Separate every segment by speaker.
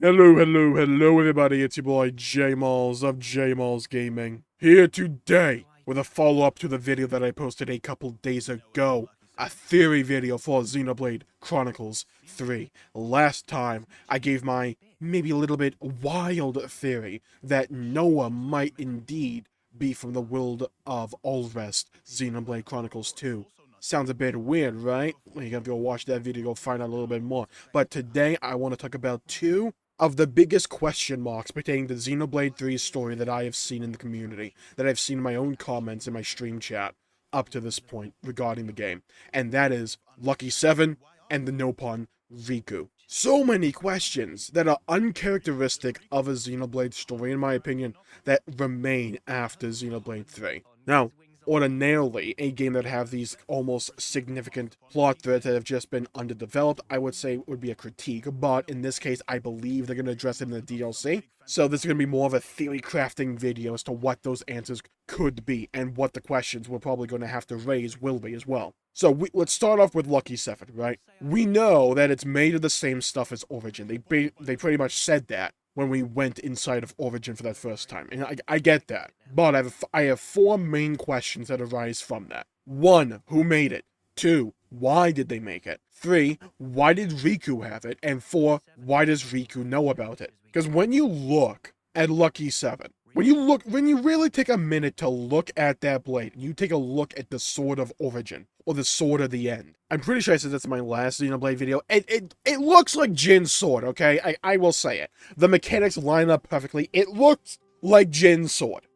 Speaker 1: Hello everybody, it's your boy Jmulls of Jmulls Gaming, here today with a follow-up to the video that I posted a couple days ago, a theory video for Xenoblade Chronicles 3. Last time, I gave my maybe a little bit wild theory that Noah might indeed be from the world of Ulrest, Xenoblade Chronicles 2. Sounds a bit weird, right? Well, you gotta go watch that video, go find out a little bit more. But today, I want to talk about two of the biggest question marks pertaining to Xenoblade 3's story that I have seen in the community, that I've seen in my own comments in my stream chat up to this point regarding the game, and that is Lucky 7 and the Nopon Riku. So many questions that are uncharacteristic of a Xenoblade story, in my opinion, that remain after Xenoblade 3. Now, ordinarily, a game that have these almost significant plot threads that have just been underdeveloped, I would say would be a critique, but in this case, I believe they're going to address it in the DLC. So this is going to be more of a theory crafting video as to what those answers could be, and what the questions we're probably going to have to raise will be as well. So let's start off with Lucky 7, right? We know that it's made of the same stuff as Origin. They pretty much said that when we went inside of Origin for that first time. And I get that. But I have four main questions that arise from that. 1, who made it? 2, why did they make it? 3, why did Riku have it? And 4, why does Riku know about it? Because when you look at Lucky 7, when you really take a minute to look at that blade, you take a look at the Sword of Origin, or the Sword of the End. I'm pretty sure I said that's my last Xenoblade video. It looks like Jin's sword, okay? I will say it. The mechanics line up perfectly. It looks like Jin's sword.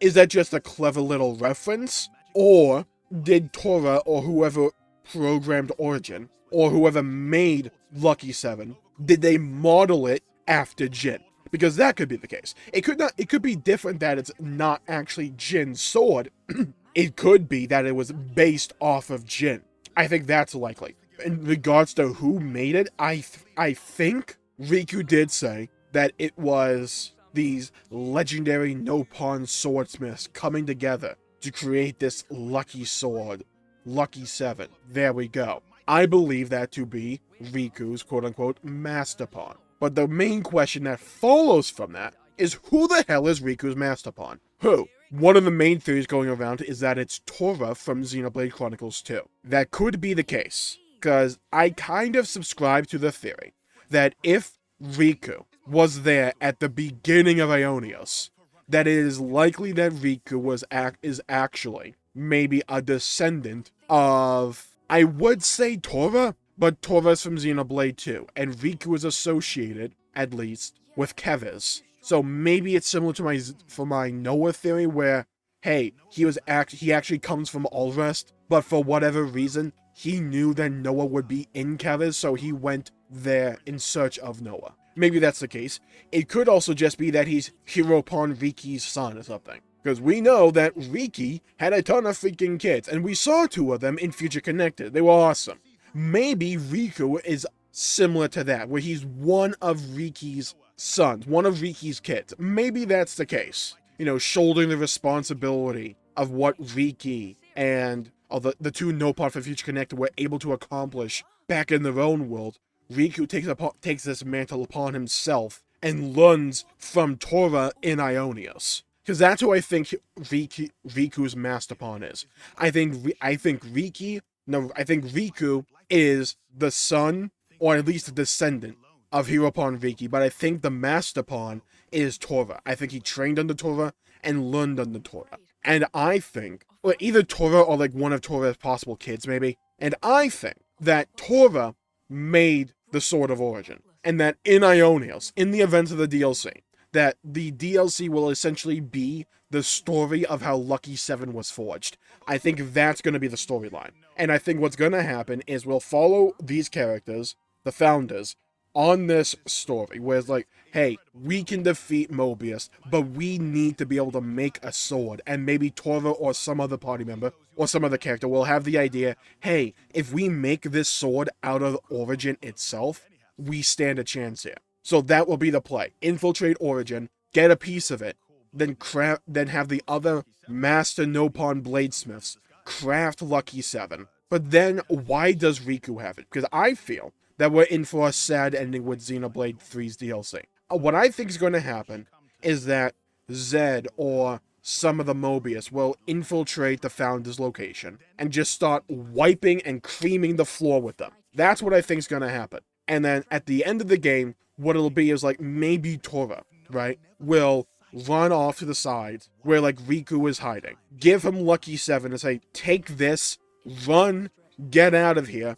Speaker 1: Is that just a clever little reference? Or did Tora, or whoever programmed Origin, or whoever made Lucky 7, did they model it after Jin? Because that could be the case. It could be different that it's not actually Jin's sword. It could be that it was based off of Jin. I think that's likely. In regards to who made it, I think Riku did say that it was these legendary Nopon swordsmiths coming together to create this lucky sword, Lucky 7. There we go. I believe that to be Riku's quote-unquote master pawn. But the main question that follows from that is, who the hell is Riku's master pawn? Who? One of the main theories going around is that it's Tora from Xenoblade Chronicles 2. That could be the case, because I kind of subscribe to the theory that if Riku was there at the beginning of Ionios, that it is likely that Riku is actually maybe a descendant of, I would say Tora, but Tora's from Xenoblade 2, and Riku is associated, at least, with Keves. So maybe it's similar to my Noah theory, where, hey, he actually comes from Ulrest, but for whatever reason, he knew that Noah would be in Keves, so he went there in search of Noah. Maybe that's the case. It could also just be that he's Hiropon Riki's son or something. Because we know that Riki had a ton of freaking kids, and we saw 2 of them in Future Connected. They were awesome. Maybe Riku is similar to that, where he's one of Riki's sons, one of Riki's kids. Maybe that's the case. You know, shouldering the responsibility of what Riki and the 2 Nopon for Future Connected were able to accomplish back in their own world. Riku takes this mantle upon himself and learns from Tora in Ionios. Because that's who I think Riku's master pawn is. I think Riku is the son, or at least a descendant, of Hiropon Riki, but I think the master pawn is Tora. I think he trained under Tora and learned under Tora. And I think, or either Tora or like one of Tora's possible kids maybe, and I think that Tora made the Sword of Origin, and that in Ionios, in the events of the DLC, that the DLC will essentially be the story of how Lucky 7 was forged. I think that's going to be the storyline. And I think what's going to happen is we'll follow these characters, the founders, on this story, where it's like, hey, we can defeat Mobius, but we need to be able to make a sword, and maybe Tora or some other party member, or some other character will have the idea, hey, if we make this sword out of Origin itself, we stand a chance here. So that will be the play. Infiltrate Origin, get a piece of it, then have the other Master Nopon Bladesmiths craft Lucky 7. But then, why does Riku have it? Because I feel that we're in for a sad ending with Xenoblade 3's DLC. What I think is going to happen is that Zed or some of the Mobius will infiltrate the Founder's location and just start wiping and creaming the floor with them. That's what I think is going to happen. And then at the end of the game, what it'll be is like maybe Tora, right, will run off to the sides where like Riku is hiding. Give him Lucky 7 and say, take this, run, get out of here,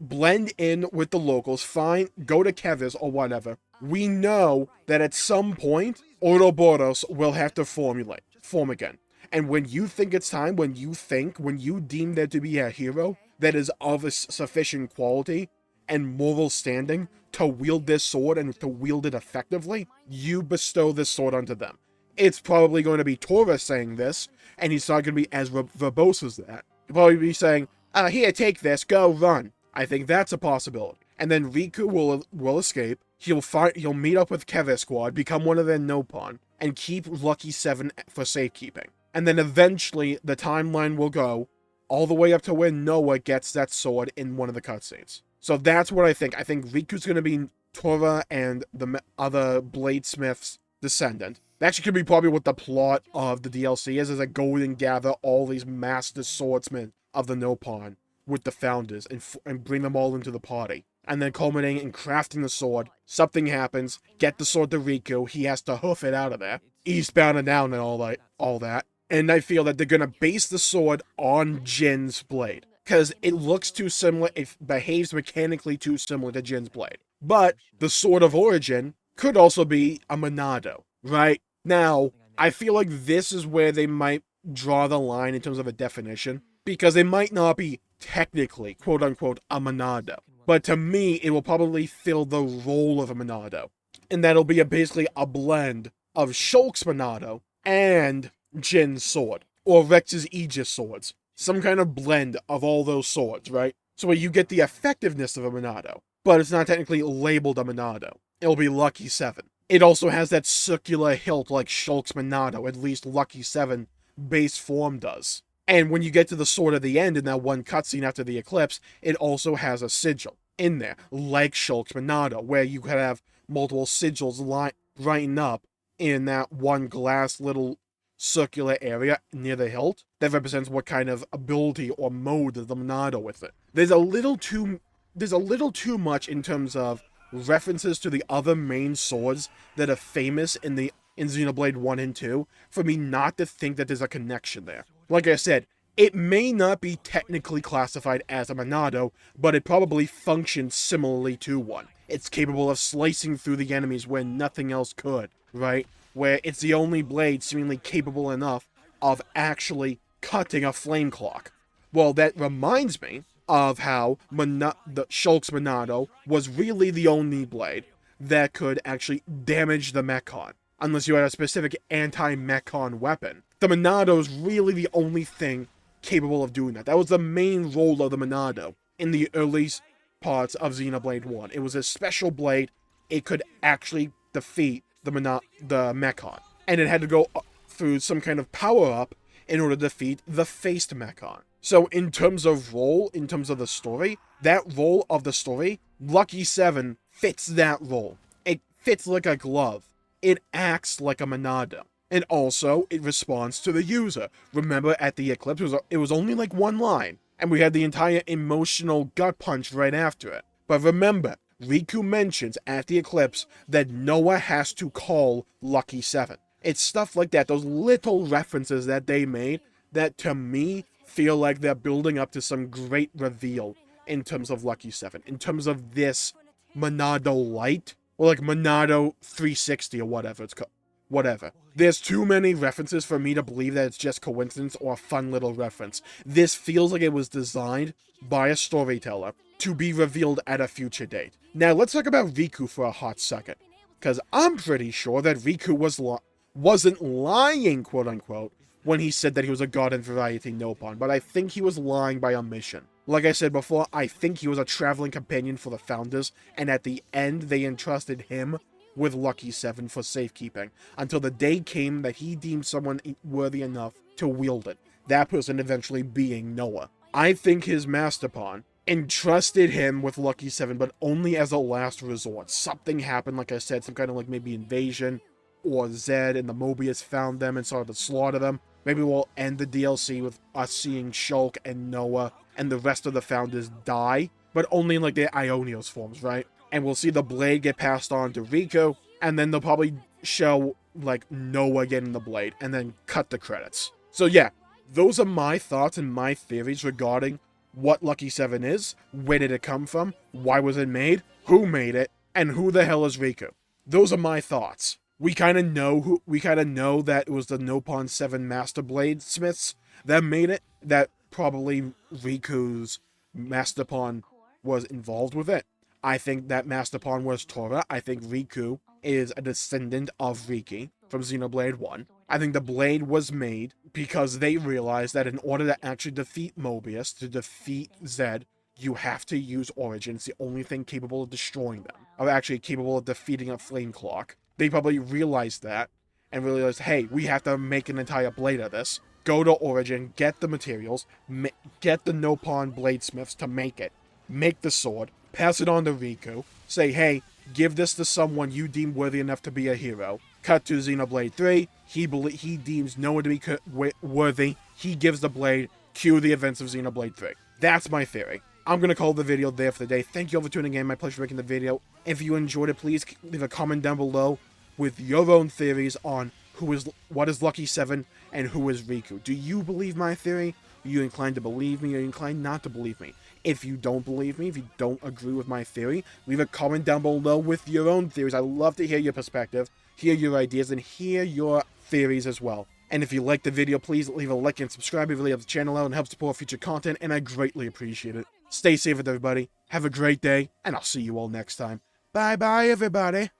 Speaker 1: blend in with the locals, go to Kevis or whatever. We know that at some point, Ouroboros will have to form again. And when you think it's time, when you deem there to be a hero that is of a sufficient quality and moral standing to wield this sword and to wield it effectively, you bestow this sword onto them. It's probably going to be Tora saying this, and he's not going to be as verbose as that. He'll probably be saying, here, take this, go, run. I think that's a possibility. And then Riku will escape. He'll meet up with Kevis Squad, become one of their Nopon, and keep Lucky 7 for safekeeping. And then eventually, the timeline will go all the way up to where Noah gets that sword in one of the cutscenes. So that's what I think. I think Riku's going to be Tora and the other Bladesmith's descendant. That actually could be probably what the plot of the DLC is a go and gather all these master swordsmen of the Nopon with the founders and bring them all into the party. And then culminating in crafting the sword, something happens, get the sword to Riku, he has to hoof it out of there, eastbound and down and all that. And I feel that they're going to base the sword on Jin's blade. Because it looks too similar, it behaves mechanically too similar to Jin's blade. But the sword of origin could also be a Monado, right? Now, I feel like this is where they might draw the line in terms of a definition. Because it might not be technically, quote-unquote, a Monado. But to me, it will probably fill the role of a Monado. And that'll be basically a blend of Shulk's Monado and Jin's sword. Or Rex's Aegis swords. Some kind of blend of all those swords, right? So where you get the effectiveness of a Monado. But it's not technically labeled a Monado. It'll be Lucky 7. It also has that circular hilt like Shulk's Monado, at least Lucky 7 base form does. And when you get to the sword at the end in that one cutscene after the eclipse, it also has a sigil in there, like Shulk's Monado, where you could have multiple sigils lighting up in that one glass little circular area near the hilt that represents what kind of ability or mode of the Monado with it. There's a little too much in terms of references to the other main swords that are famous in Xenoblade 1 and 2 for me not to think that there's a connection there. Like I said, it may not be technically classified as a Monado, but it probably functions similarly to one. It's capable of slicing through the enemies where nothing else could, right? Where it's the only blade seemingly capable enough of actually cutting a flame clock. Well, that reminds me of how the Shulk's Monado was really the only blade that could actually damage the Mechon. Unless you had a specific anti-Mechon weapon. The Monado is really the only thing capable of doing that. That was the main role of the Monado in the early parts of Xenoblade 1. It was a special blade. It could actually defeat the Mechon. And it had to go through some kind of power-up in order to defeat the faced Mechon. So in terms of role, in terms of the story, that role of the story, Lucky 7 fits that role. It fits like a glove. It acts like a Monado. And also, it responds to the user. Remember, at the Eclipse, it was only like one line. And we had the entire emotional gut punch right after it. But remember, Riku mentions at the Eclipse that Noah has to call Lucky 7. It's stuff like that, those little references that they made that, to me, feel like they're building up to some great reveal in terms of Lucky 7. In terms of this Monado Light, or like Monado 360 or whatever it's called. Whatever. There's too many references for me to believe that it's just coincidence or a fun little reference. This feels like it was designed by a storyteller to be revealed at a future date. Now let's talk about Riku for a hot second. Because I'm pretty sure that Riku wasn't lying, quote unquote, when he said that he was a garden variety Nopon, but I think he was lying by omission. Like I said before, I think he was a traveling companion for the founders, and at the end they entrusted him with Lucky 7 for safekeeping, until the day came that he deemed someone worthy enough to wield it, that person eventually being Noah. I think his master pawn entrusted him with Lucky 7, but only as a last resort. Something happened, like I said, some kind of like maybe invasion, or Zed and the Mobius found them and started to slaughter them. Maybe we'll end the DLC with us seeing Shulk and Noah and the rest of the founders die, but only in like their Ionios forms, right? And we'll see the blade get passed on to Riku, and then they'll probably show like Noah getting the blade, and then cut the credits. So yeah, those are my thoughts and my theories regarding what Lucky 7 is, where did it come from, why was it made, who made it, and who the hell is Riku. Those are my thoughts. We kind of know that it was the Nopon 7 Master Bladesmiths that made it, that probably Riku's Master Pawn was involved with it. I think that Master Pawn was Tora. I think Riku is a descendant of Riki from Xenoblade 1. I think the blade was made because they realized that in order to actually defeat Mobius, to defeat Zed, you have to use Origin. It's the only thing capable of destroying them, or actually capable of defeating a Flame Clock. They probably realized that, and realized, hey, we have to make an entire blade of this. Go to Origin, get the materials, get the Nopon Bladesmiths to make it. Make the sword, pass it on to Riku, say, hey, give this to someone you deem worthy enough to be a hero. Cut to Xenoblade 3, he deems no one to be worthy, he gives the blade, cue the events of Xenoblade 3. That's my theory. I'm going to call the video there for the day. Thank you all for tuning in, my pleasure making the video. If you enjoyed it, please leave a comment down below with your own theories on what is Lucky 7 and who is Riku. Do you believe my theory? Are you inclined to believe me, or are you inclined not to believe me? If you don't believe me, if you don't agree with my theory, leave a comment down below with your own theories. I love to hear your perspective, hear your ideas, and hear your theories as well. And if you liked the video, please leave a like and subscribe. It really helps the channel out and helps support future content, and I greatly appreciate it. Stay safe with everybody. Have a great day, and I'll see you all next time. Bye-bye, everybody.